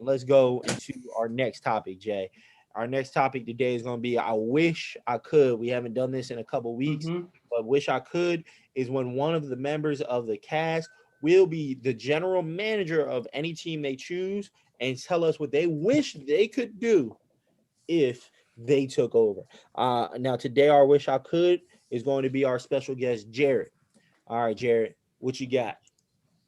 let's go into our next topic, Jay. Our next topic today is going to be I wish I could. We haven't done this in a couple weeks, but wish I could is when one of the members of the cast will be the general manager of any team they choose and tell us what they wish they could do if they took over. Now, today, our wish I could is going to be our special guest, Jared. All right, Jared, what you got?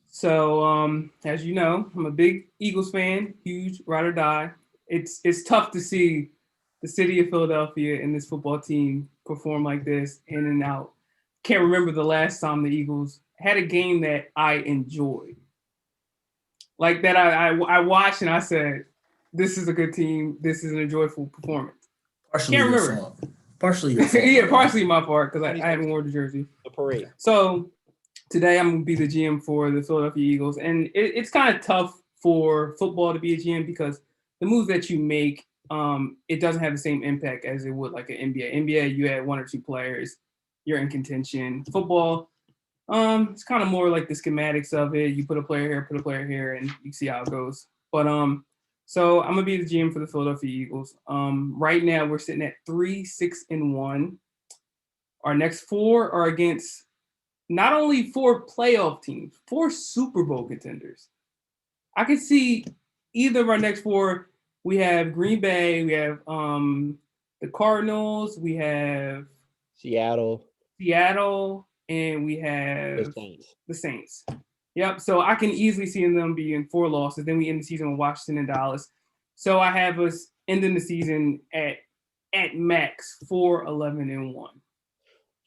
So, as you know, I'm a big Eagles fan, huge ride or die. It's tough to see the city of Philadelphia and this football team perform like this in and out. Can't remember the last time the Eagles had a game that I enjoyed. Like that I watched and I said, this is a good team. This is an enjoyable performance. Partially Can't remember. Fault. Partially your fault. Yeah, partially my fault because I haven't worn the jersey. The parade. So today I'm going to be the GM for the Philadelphia Eagles. And it's kind of tough for football to be a GM because the moves that you make, it doesn't have the same impact as it would like an NBA. NBA, you had one or two players, you're in contention. Football, it's kind of more like the schematics of it. You put a player here, and you see how it goes. But so I'm gonna be the GM for the Philadelphia Eagles. Right now we're sitting at 3-6-1. Our next four are against not only 4 playoff teams, 4 Super Bowl contenders. I could see either of our next 4. We have Green Bay, we have the Cardinals, we have Seattle, and we have the Saints. Yep. So I can easily see them being 4 losses. Then we end the season with Washington and Dallas. So I have us ending the season at max 4-11-1.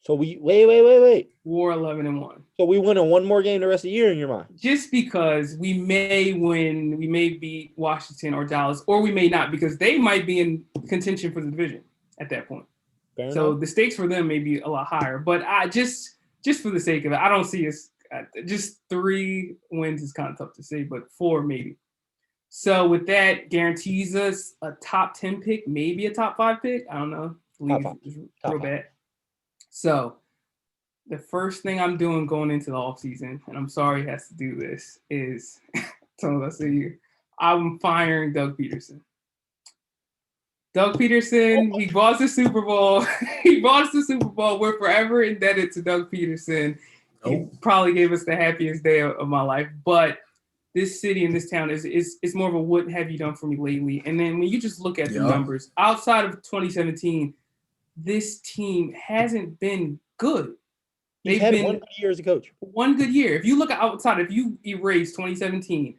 So we wait. 4-11-1. So we win one more game the rest of the year in your mind? Just because we may win, we may beat Washington or Dallas, or we may not because they might be in contention for the division at that point. Fair so enough. The stakes for them may be a lot higher. But I just for the sake of it, I don't see us. Just 3 wins is kind of tough to say, but 4 maybe. So with that, guarantees us a top 10 pick, maybe a top 5 pick. I don't know. League is real bad. So the first thing I'm doing going into the offseason, and I'm sorry he has to do this, is I'm firing Doug Peterson. Doug Peterson, he bought us the Super Bowl. We're forever indebted to Doug Peterson. He probably gave us the happiest day of my life. But this city and this town is more of a what have you done for me lately? And then when you just look at the numbers, outside of 2017, this team hasn't been good. They've had 1 good year as a coach. 1 good year. If you look outside, if you erase 2017,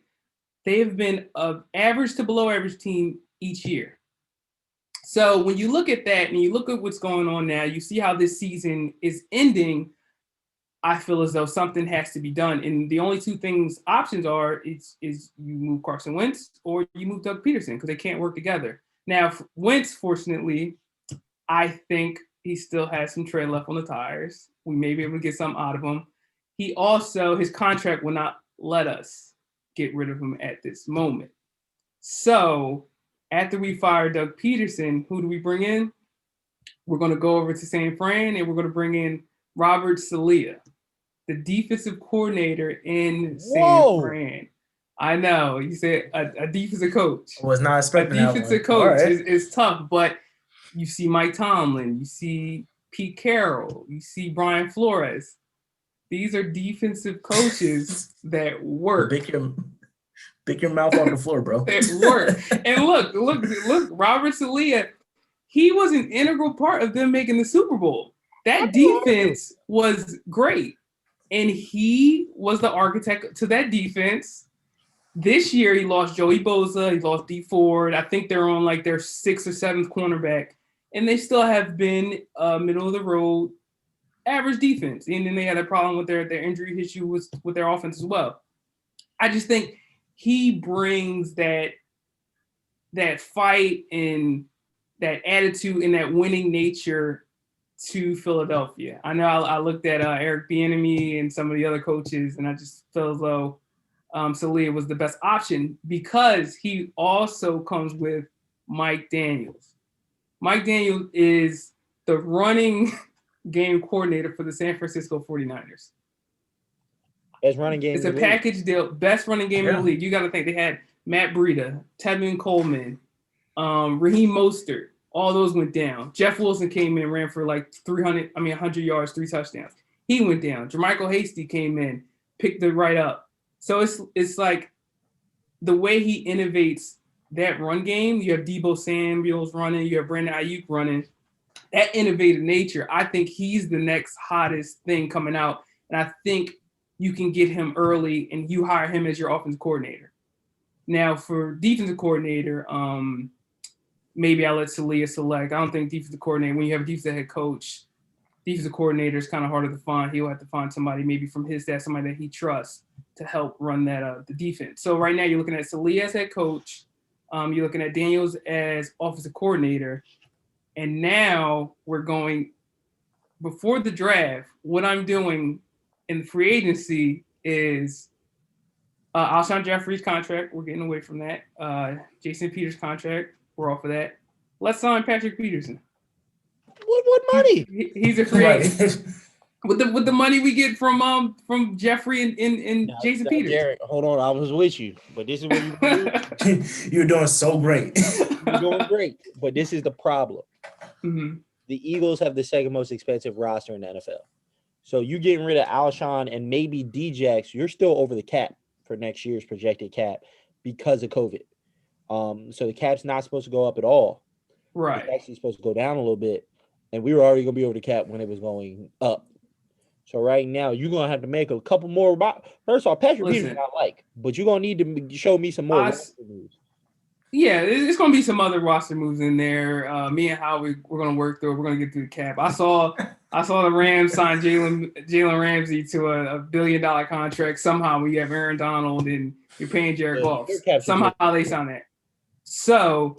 they have been an average to below average team each year. So when you look at that and you look at what's going on now, you see how this season is ending. I feel as though something has to be done. And the only 2 options are is you move Carson Wentz or you move Doug Peterson because they can't work together. Now, Wentz, fortunately, I think he still has some tread left on the tires. We may be able to get something out of him. He also, his contract will not let us get rid of him at this moment. So after we fire Doug Peterson, who do we bring in? We're going to go over to San Fran and we're going to bring in Robert Saleh, the defensive coordinator in San Fran. I know. You said a defensive coach. I was not expecting that. A defensive coach is tough, but you see Mike Tomlin, you see Pete Carroll, you see Brian Flores. These are defensive coaches that work. Pick your mouth off the floor, bro. That work. And look, Robert Saleh, he was an integral part of them making the Super Bowl. That defense was great. And he was the architect to that defense. This year, he lost Joey Bosa. He lost D Ford. I think they're on like their 6th or 7th cornerback. And they still have been middle of the road, average defense. And then they had a problem with their injury issue with their offense as well. I just think he brings that fight and that attitude and that winning nature to Philadelphia. I know I looked at Eric Bieniemy and some of the other coaches, and I just feel as though Saleh was the best option because he also comes with Mike Daniels. Mike Daniels is the running game coordinator for the San Francisco 49ers. Best running game. It's a package deal. Best running game in the league. You got to think they had Matt Breida, Tevin Coleman, Raheem Mostert, all those went down. Jeff Wilson came in, ran for like 100 yards, 3 touchdowns. He went down. Jermichael Hasty came in, picked it right up. So it's like the way he innovates that run game. You have Deebo Samuels running, you have Brandon Ayuk running. That innovative nature, I think he's the next hottest thing coming out. And I think you can get him early and you hire him as your offensive coordinator. Now, for defensive coordinator, maybe I'll let Saleh select. I don't think defensive coordinator, when you have a defensive head coach, defensive coordinator is kind of harder to find. He'll have to find somebody maybe from his staff, somebody that he trusts to help run that the defense. So right now you're looking at Saleh as head coach. You're looking at Daniels as offensive coordinator. And now we're going, before the draft, what I'm doing in the free agency is Alshon Jeffrey's contract. We're getting away from that. Jason Peters' contract. We're off of that. Let's sign Patrick Peterson. What money? He's a free agent. With the money we get from Jeffrey and Jason Peters. Jared, hold on, I was with you, but this is what you do. You're doing so great. You're doing great, but this is the problem. Mm-hmm. The Eagles have the second most expensive roster in the NFL. So you getting rid of Alshon and maybe Djax, you're still over the cap for next year's projected cap because of COVID. So the cap's not supposed to go up at all. Right. It's actually supposed to go down a little bit. And we were already going to be over the cap when it was going up. So right now, you're going to have to make a couple more. First of all, Patrick Peterson I like, but you're going to need to show me some more moves. Yeah, it's going to be some other roster moves in there. Me and Howie, we're going to work through it. We're going to get through the cap. I saw the Rams sign Jalen Ramsey to a $1 billion contract. Somehow we have Aaron Donald and you're paying Jared Goff. Somehow they signed that. So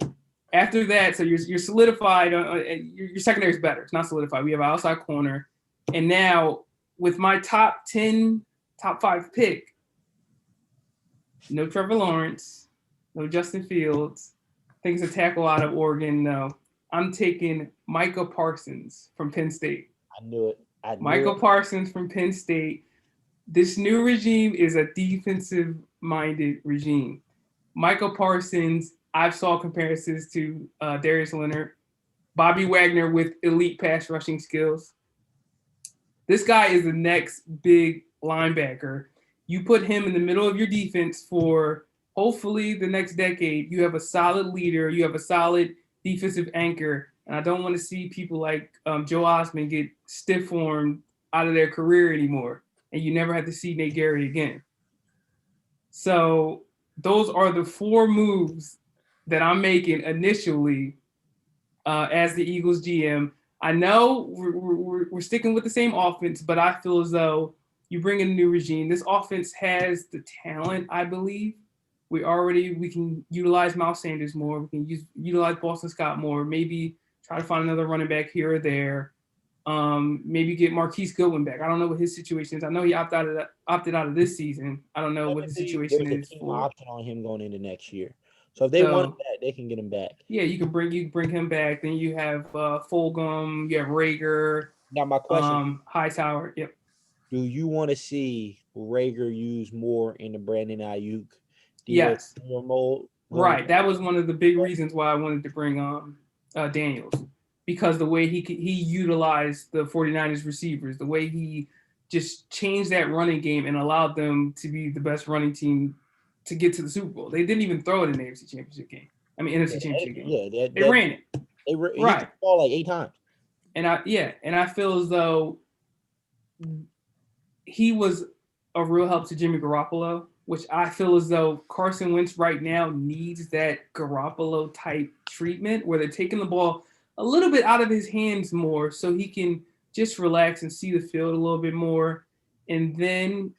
after that, so you're solidified. Your secondary is better. It's not solidified. We have an outside corner. And now with my top 5 pick, no Trevor Lawrence, no Justin Fields. I think it's a tackle out of Oregon. No, I'm taking Micah Parsons from Penn State. I knew it. Micah Parsons from Penn State. This new regime is a defensive-minded regime. Micah Parsons, I've saw comparisons to Darius Leonard, Bobby Wagner with elite pass rushing skills. This guy is the next big linebacker. You put him in the middle of your defense for hopefully the next decade. You have a solid leader. You have a solid defensive anchor. And I don't want to see people like Joe Osmond get stiff-armed out of their career anymore. And you never have to see Nate Gary again. So those are the 4 moves that I'm making initially as the Eagles GM. I know we're sticking with the same offense, but I feel as though you bring in a new regime. This offense has the talent, I believe. We can utilize Miles Sanders more. We can utilize Boston Scott more. Maybe try to find another running back here or there. Maybe get Marquise Goodwin back. I don't know what his situation is. I know he opted out of this season. I don't know what the situation is. There's a option on him going into next year. So if they want him back, they can get him back. Yeah, you can bring him back. Then you have Fulgham, you have Rager. Now my question: Hightower. Yep. Do you want to see Rager used more in the Brandon Ayuk? Yes. Right. That was one of the big reasons why I wanted to bring Daniels, because the way he utilized the 49ers receivers, the way he just changed that running game and allowed them to be the best running team to get to the Super Bowl. They didn't even throw it in the NFC Championship game. NFC Championship game. Yeah, they ran it. They hit the ball like 8 times. And I feel as though he was a real help to Jimmy Garoppolo, which I feel as though Carson Wentz right now needs that Garoppolo type treatment where they're taking the ball a little bit out of his hands more so he can just relax and see the field a little bit more. And then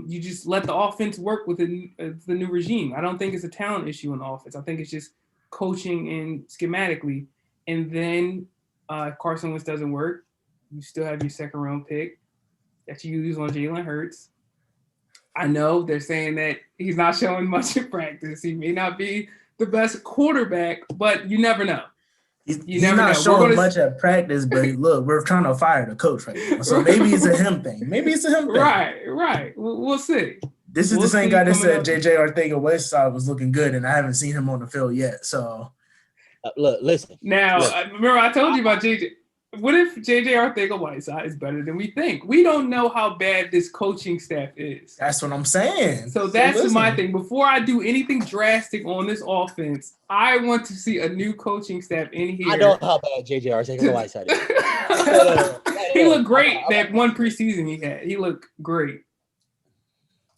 you just let the offense work with the new regime. I don't think it's a talent issue in the offense. I think it's just coaching and schematically. And then Carson Wentz doesn't work. You still have your 2nd round pick that you use on Jalen Hurts. I know they're saying that he's not showing much in practice. He may not be the best quarterback, but you never know. He's not showing much at practice, but look, we're trying to fire the coach right now. So maybe it's a him thing. Right. We'll see. This is the same guy that said JJ Arcega-Whiteside was looking good, and I haven't seen him on the field yet. So, look, listen. Now, remember I told you about JJ. What if JJ Arcega-Whiteside is better than we think? We don't know how bad this coaching staff is. That's what I'm saying. So that's my thing. Before I do anything drastic on this offense, I want to see a new coaching staff in here. I know how bad JJ Arcega-Whiteside is. He looked great that one preseason he had. He looked great.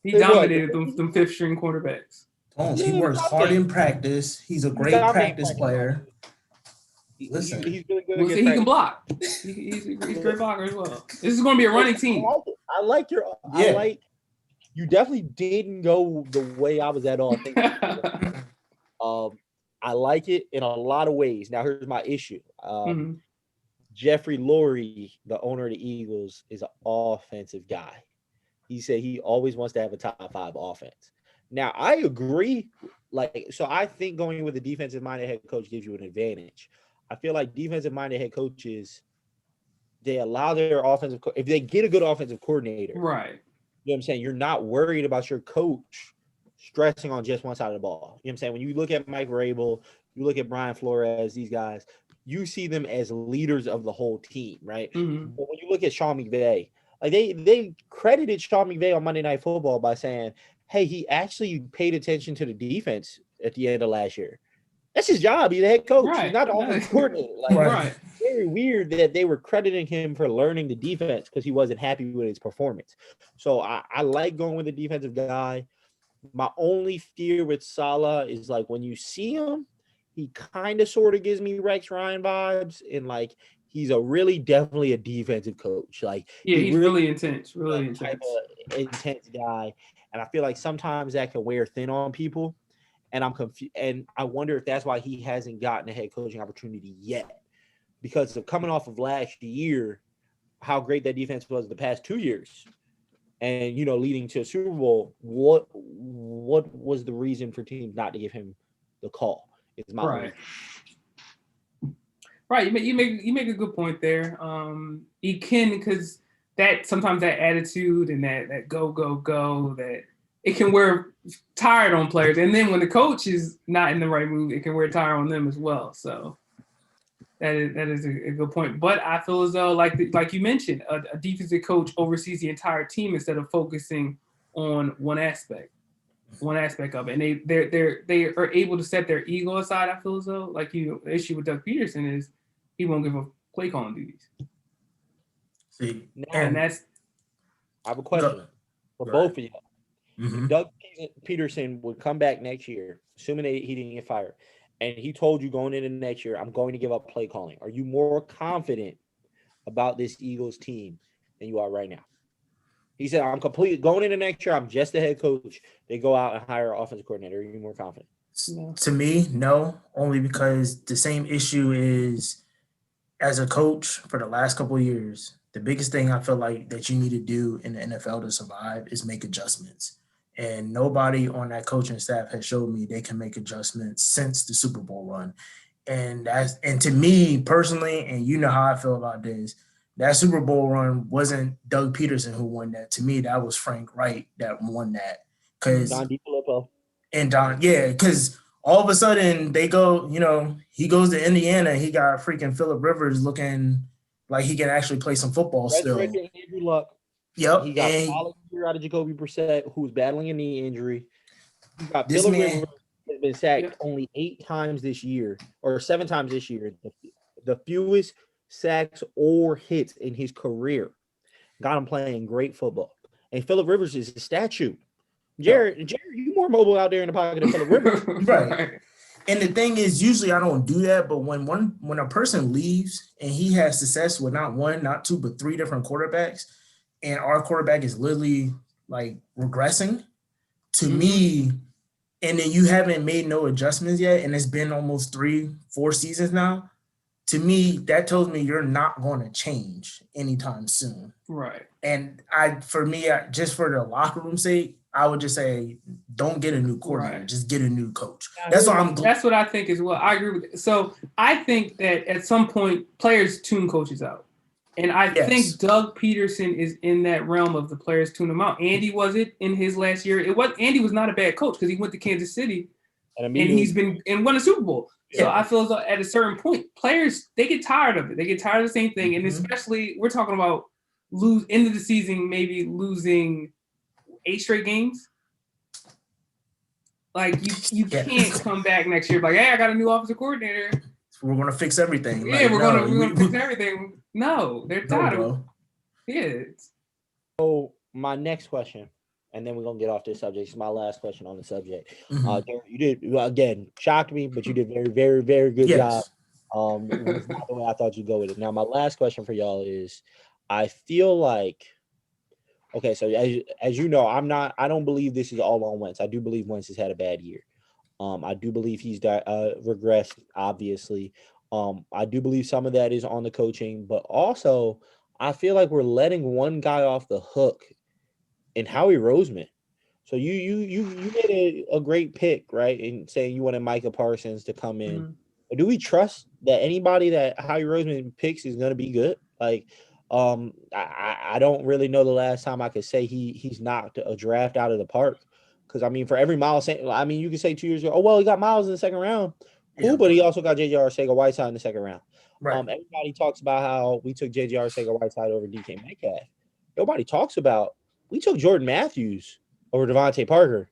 He dominated them fifth string quarterbacks. He works hard in practice. He's a great practice player. Listen, he's really good. He can block. He's a great blocker as well. This is going to be a running team. I like you definitely didn't go the way I was at all thinking. I like it in a lot of ways. Now here's my issue. Jeffrey Lurie, the owner of the Eagles, is an offensive guy. He said he always wants to have a top 5 offense. Now I agree. So I think going with a defensive-minded head coach gives you an advantage. I feel like defensive-minded head coaches, they allow their offensive if they get a good offensive coordinator, right? You know what I'm saying? You're not worried about your coach stressing on just one side of the ball. You know what I'm saying? When you look at Mike Vrabel, you look at Brian Flores, these guys, you see them as leaders of the whole team, right? Mm-hmm. But when you look at Sean McVay, like they credited Sean McVay on Monday Night Football by saying, hey, he actually paid attention to the defense at the end of last year. That's his job. He's the head coach. Right. He's not the offensive coordinator. Very weird that they were crediting him for learning the defense because he wasn't happy with his performance. So I like going with the defensive guy. My only fear with Saleh is like when you see him, he kind of sort of gives me Rex Ryan vibes, and like he's definitely a defensive coach. Like he's really intense, type of intense guy, and I feel like sometimes that can wear thin on people. And I'm confused, and I wonder if that's why he hasn't gotten a head coaching opportunity yet, because of coming off of last year, how great that defense was the past 2 years, and leading to a Super Bowl. What was the reason for teams not to give him the call? It's my right. Right, you make a good point there. He can, because that sometimes that attitude and that go that it can wear tired on players, and then when the coach is not in the right mood, it can wear tired on them as well. So that is a good point. But I feel as though, like you mentioned, a defensive coach oversees the entire team instead of focusing on one aspect of it, and they are able to set their ego aside. I feel as though, the issue with Doug Peterson is he won't give up play calling duties. See, and that's. I have a question for both of you. Mm-hmm. Doug Peterson would come back next year, assuming he didn't get fired, and he told you going into next year, I'm going to give up play calling. Are you more confident about this Eagles team than you are right now? He said, I'm completely going into next year. I'm just the head coach. They go out and hire an offensive coordinator. Are you more confident? No. To me, no, only because the same issue is as a coach for the last couple of years, the biggest thing I feel like that you need to do in the NFL to survive is make adjustments. And nobody on that coaching staff has showed me they can make adjustments since the Super Bowl run. And to me personally, and you know how I feel about this, that Super Bowl run wasn't Doug Peterson who won that. To me, that was Frank Wright that won that. Because all of a sudden they go, he goes to Indiana, he got freaking Phillip Rivers looking like he can actually play some football still. Andrew Luck. Yep. He got a solid year out of Jacoby Brissett, who's battling a knee injury. He got Phillip Rivers has been sacked only 8 times this year, or 7 times this year. The fewest sacks or hits in his career. Got him playing great football. And Phillip Rivers is a statue. Jared, you more mobile out there in the pocket than Phillip Rivers. Right. And the thing is, usually I don't do that, but when a person leaves and he has success with not 1, not 2, but 3 different quarterbacks, and our quarterback is literally like regressing to me, and then you haven't made no adjustments yet, and it's been almost 3-4 seasons now, to me, that tells me you're not going to change anytime soon. Right. And just for the locker room sake, I would just say, don't get a new coordinator, just get a new coach. That's what I think as well. I agree with it. So I think that at some point, players tune coaches out. And I think Doug Peterson is in that realm of the players tune him out. Andy was it in his last year. Andy was not a bad coach because he went to Kansas City and he's been and won a Super Bowl. So I feel as though at a certain point, players, they get tired of it. They get tired of the same thing. And especially we're talking about end of the season, maybe losing 8 straight games. Like you can't come back next year like, hey, I got a new offensive coordinator. We're gonna fix everything. Yeah, like, we're gonna fix everything. No, they're tired of it. So my next question, and then we're gonna get off this subject. It's my last question on the subject. You did again shocked me, but you did very, very, very good job. It was not the way I thought you'd go with it. Now, my last question for y'all is, I feel like, okay, so as you know, I don't believe this is all on Wentz. I do believe Wentz has had a bad year. I do believe he's regressed, obviously. I do believe some of that is on the coaching, but also I feel like we're letting one guy off the hook in Howie Roseman. So you made a great pick, right? In saying you wanted Micah Parsons to come in. But do we trust that anybody that Howie Roseman picks is going to be good? Like, I don't really know the last time I could say he's knocked a draft out of the park. Because, I mean, for every Miles, I mean, you could say 2 years ago, oh, well, he got Miles in the second round. Cool, but he also got J.J. Arcega-Whiteside in the second round. Right. Everybody talks about how we took J.J. Arcega-Whiteside over DK Metcalf. Nobody talks about we took Jordan Matthews over Devontae Parker.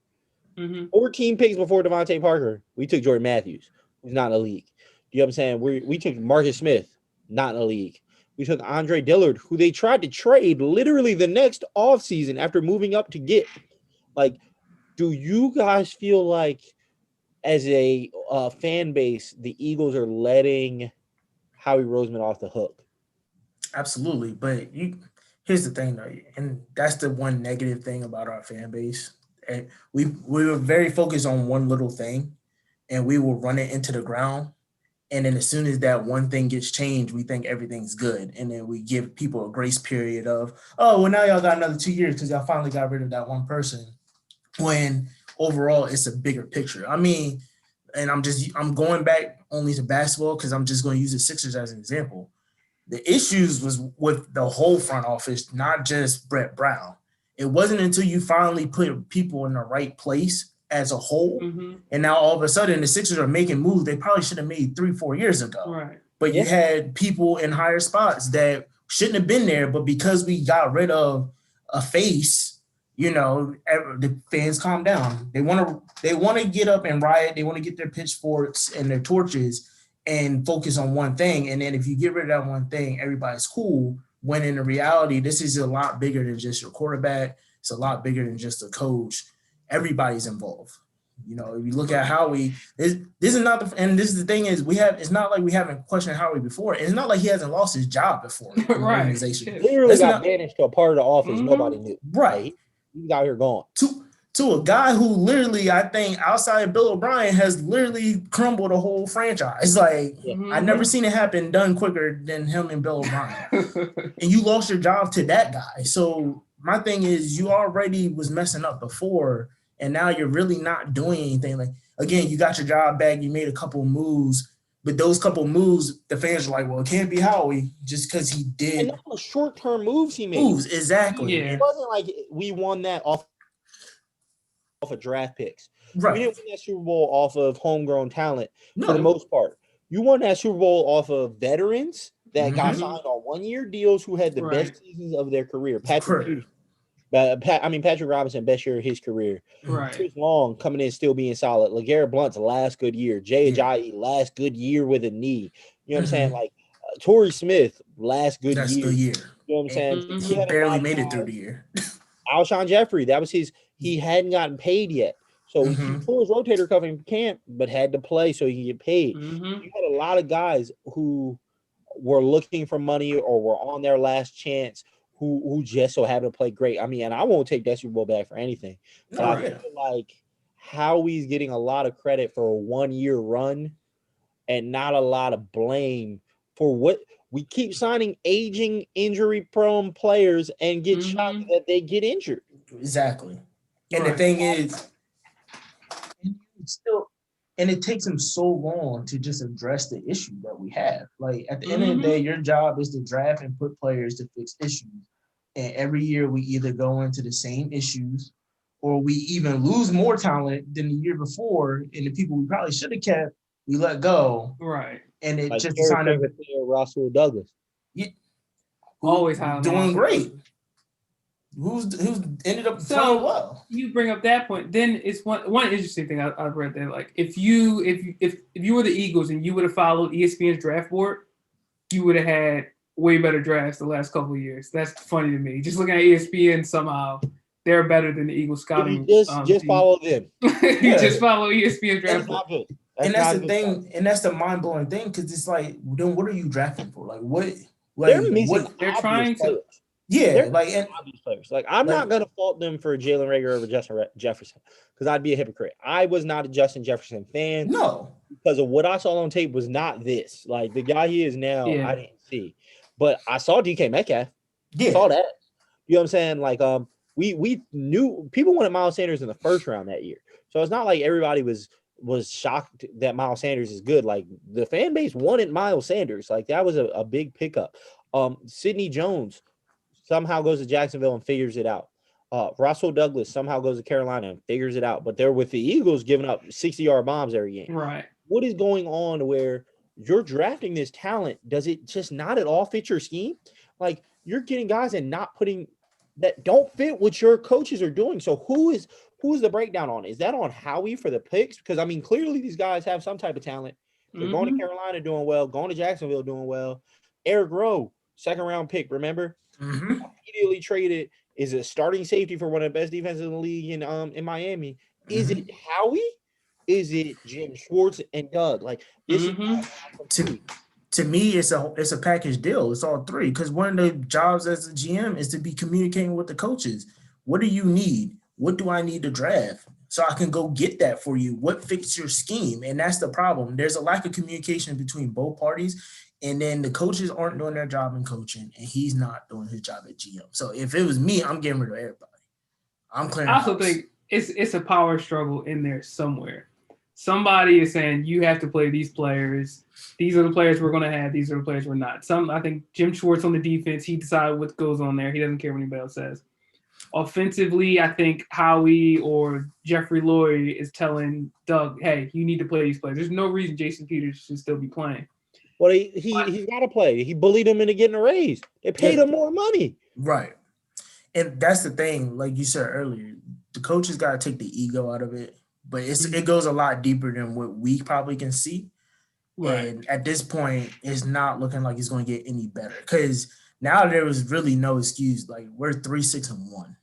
14 picks before Devontae Parker. We took Jordan Matthews, who's not in the league. You know what I'm saying? We took Marcus Smith, not in the league. We took Andre Dillard, who they tried to trade literally the next offseason after moving up to get. Like, do you guys feel like as a fan base, the Eagles are letting Howie Roseman off the hook? Absolutely. But here's the thing, though, and that's the one negative thing about our fan base. And we were very focused on one little thing, and we will run it into the ground. And then as soon as that one thing gets changed, we think everything's good. And then we give people a grace period of, oh, well, now y'all got another 2 years because y'all finally got rid of that one person. When overall it's a bigger picture. I mean, and I'm going back only to basketball because I'm just going to use the Sixers as an example. The issues was with the whole front office, not just Brett Brown. It wasn't until you finally put people in the right place as a whole, and now all of a sudden the Sixers are making moves they probably should have made 3-4 years ago. Right. But you had people in higher spots that shouldn't have been there, but because we got rid of a face, you know, the fans calm down. They want to get up and riot. They want to get their pitchforks and their torches and focus on one thing. And then if you get rid of that one thing, everybody's cool. When in reality, this is a lot bigger than just your quarterback. It's a lot bigger than just a coach. Everybody's involved. You know, if you look at Howie, this is not the, and this is the thing is it's not like we haven't questioned Howie before. It's not like he hasn't lost his job before in the organization. Literally got banished to a part of the office nobody knew. Right. He's out here gone. To a guy who literally, I think, outside of Bill O'Brien, has literally crumbled a whole franchise. Like, I've never seen it happen done quicker than him and Bill O'Brien. And you lost your job to that guy. So my thing is, you already was messing up before, and now you're really not doing anything. Like, again, you got your job back, you made a couple of moves, but those couple of moves, the fans are like, well, it can't be Howie just because he did. And those short-term moves he made. Moves, exactly. Yeah. It wasn't like we won that off of draft picks. Right. We didn't win that Super Bowl off of homegrown talent for the most part. You won that Super Bowl off of veterans that got signed on one-year deals who had the best seasons of their career. Patrick Robinson, best year of his career. Right. Chris Long coming in still being solid. LeGarrette Blount's last good year. Jay Ajayi, last good year with a knee. You know what I'm saying? Like Torrey Smith, last good year. You know what I'm saying? He barely made it through the year. Alshon Jeffrey, that was he hadn't gotten paid yet. So he tore his rotator cuff in camp, but had to play so he could get paid. You had a lot of guys who were looking for money or were on their last chance who just so happened to play great. I mean, and I won't take that Super Bowl back for anything. But I feel like Howie's getting a lot of credit for a one-year run and not a lot of blame for what we keep signing aging, injury-prone players and get shocked that they get injured. Exactly. And the thing is, And it takes them so long to just address the issue that we have. Like at the end of the day, your job is to draft and put players to fix issues. And every year we either go into the same issues or we even lose more talent than the year before. And the people we probably should have kept, we let go. Right. And it's like just a sign of Russell Douglas. Yeah, always high doing great. Who's ended up playing well. You bring up that point. Then it's one interesting thing I've read there. Like if you were the Eagles and you would have followed ESPN's draft board, you would have had way better drafts the last couple of years. That's funny to me. Just looking at ESPN, somehow they're better than the Eagles scouting. Just follow them. You just follow ESPN draft board. And that's the thing, and that's the mind-blowing thing, because it's like, then what are you drafting for? Like what? They're trying to. Yeah, obvious players. Like I'm not gonna fault them for Jalen Reagor over Justin Jefferson because I'd be a hypocrite. I was not a Justin Jefferson fan. No, because of what I saw on tape was not this. Like the guy he is now, I didn't see, but I saw DK Metcalf. Yeah, saw that. You know what I'm saying? Like we knew people wanted Miles Sanders in the first round that year, so it's not like everybody was shocked that Miles Sanders is good. Like the fan base wanted Miles Sanders. Like that was a big pickup. Sidney Jones somehow goes to Jacksonville and figures it out. Russell Douglas somehow goes to Carolina and figures it out. But they're with the Eagles giving up 60-yard bombs every game. Right. What is going on where you're drafting this talent? Does it just not at all fit your scheme? Like you're getting guys and not putting that don't fit what your coaches are doing. So who's the breakdown on? Is that on Howie for the picks? Because I mean, clearly these guys have some type of talent. They're going to Carolina doing well, going to Jacksonville doing well. Eric Rowe, second round pick, remember? Immediately traded, is a starting safety for one of the best defenses in the league in Miami. Is it Howie? Is it Jim Schwartz and Doug? Like this is to me, it's a package deal. It's all three. Because one of the jobs as a GM is to be communicating with the coaches. What do you need? What do I need to draft? So I can go get that for you. What fits your scheme? And that's the problem. There's a lack of communication between both parties. And then the coaches aren't doing their job in coaching, and he's not doing his job at GM. So if it was me, I'm getting rid of everybody. I'm clearing. I also think it's a power struggle in there somewhere. Somebody is saying you have to play these players. These are the players we're going to have. These are the players we're not. I think Jim Schwartz on the defense, he decided what goes on there. He doesn't care what anybody else says. Offensively, I think Howie or Jeffrey Lloyd is telling Doug, hey, you need to play these players. There's no reason Jason Peters should still be playing. Well, he's got to play. He bullied him into getting a raise. They paid him more money. Right. And that's the thing, like you said earlier, the coaches got to take the ego out of it. But it goes a lot deeper than what we probably can see. Right. And at this point, it's not looking like it's going to get any better. Because now there was really no excuse. Like, we're 3-6-1.